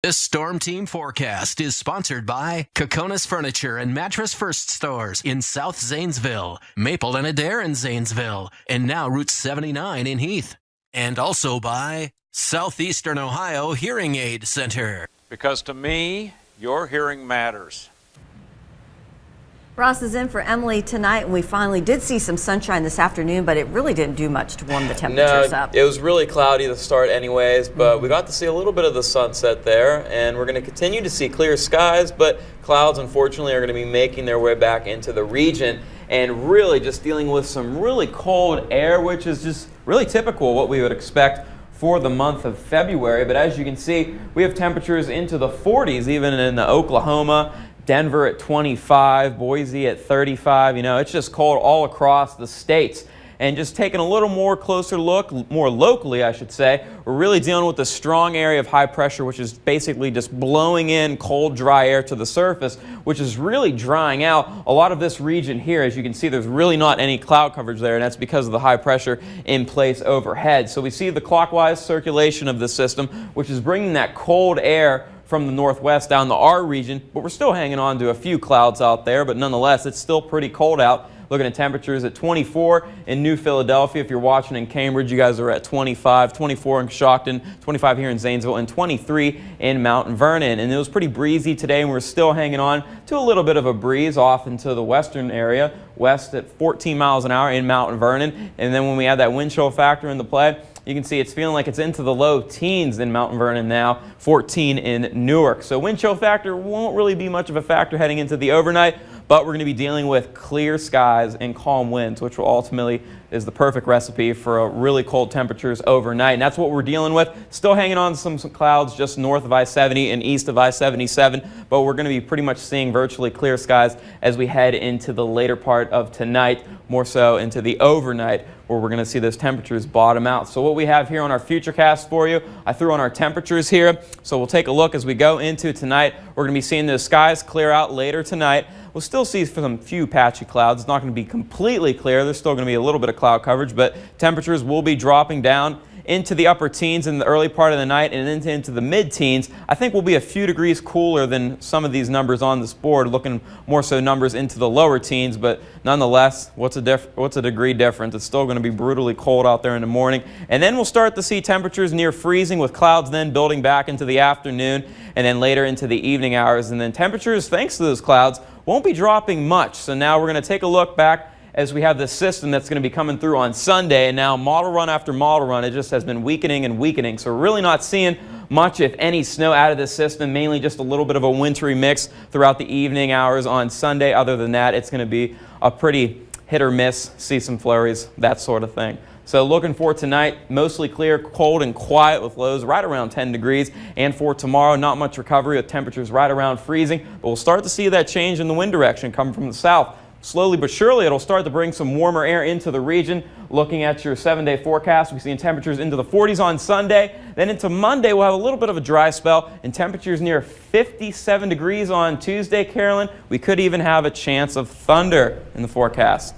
This Storm Team forecast is sponsored by Kokonas Furniture and Mattress First Stores in South Zanesville, Maple and Adair in Zanesville, and now Route 79 in Heath. And also by Southeastern Ohio Hearing Aid Center. Because to me, your hearing matters. Ross is in for Emily tonight, and we finally did see some sunshine this afternoon, but it really didn't do much to warm the temperatures up. It was really cloudy to start anyways, but we got to see a little bit of the sunset there, and we're going to continue to see clear skies, but clouds unfortunately are going to be making their way back into the region and really just dealing with some really cold air, which is just really typical of what we would expect for the month of February. But as you can see, we have temperatures into the 40s even in Oklahoma, Denver at 25, Boise at 35. You know, it's just cold all across the states. And just taking a little more closer look, more locally I should say, we're really dealing with a strong area of high pressure, which is basically just blowing in cold, dry air to the surface, which is really drying out a lot of this region here. As you can see, there's really not any cloud coverage there, and that's because of the high pressure in place overhead. So we see the clockwise circulation of the system, which is bringing that cold air from the northwest down to our region, but we're still hanging on to a few clouds out there, but nonetheless, it's still pretty cold out. Looking at temperatures at 24 in New Philadelphia. If you're watching in Cambridge, you guys are at 25, 24 in Stockton, 25 here in Zanesville, and 23 in Mount Vernon. And it was pretty breezy today, and we're still hanging on to a little bit of a breeze off into the western area, west at 14 miles an hour in Mount Vernon. And then when we add that wind chill factor into play, you can see it's feeling like it's into the low teens in Mount Vernon now, 14 in Newark. So wind chill factor won't really be much of a factor heading into the overnight, but we're going to be dealing with clear skies and calm winds, which will ultimately is the perfect recipe for really cold temperatures overnight. And that's what we're dealing with. Still hanging on to some clouds just north of I-70 and east of I-77, but we're going to be pretty much seeing virtually clear skies as we head into the later part of tonight, more so into the overnight, where we're going to see those temperatures bottom out. So what we have here on our futurecast for you, I threw on our temperatures here. So we'll take a look as we go into tonight. We're going to be seeing those skies clear out later tonight. We'll still see some few patchy clouds. It's not going to be completely clear. There's still going to be a little bit of cloud coverage, but temperatures will be dropping down into the upper teens in the early part of the night and into the mid-teens. I think we'll be a few degrees cooler than some of these numbers on this board, looking more so numbers into the lower teens, but nonetheless, what's a degree difference? It's still going to be brutally cold out there in the morning. And then we'll start to see temperatures near freezing, with clouds then building back into the afternoon and then later into the evening hours. And then temperatures, thanks to those clouds, won't be dropping much. So now we're going to take a look back as we have this system that's going to be coming through on Sunday, and now model run after model run, it just has been weakening and weakening. So we're really not seeing much, if any, snow out of this system, mainly just a little bit of a wintry mix throughout the evening hours on Sunday. Other than that, it's going to be a pretty hit or miss, see some flurries, that sort of thing. So looking for tonight, mostly clear, cold and quiet with lows right around 10 degrees. And for tomorrow, not much recovery with temperatures right around freezing, but we'll start to see that change in the wind direction coming from the south. Slowly but surely, it'll start to bring some warmer air into the region. Looking at your 7-day forecast, we're seeing temperatures into the 40s on Sunday. Then into Monday, we'll have a little bit of a dry spell and temperatures near 57 degrees on Tuesday, Carolyn. We could even have a chance of thunder in the forecast.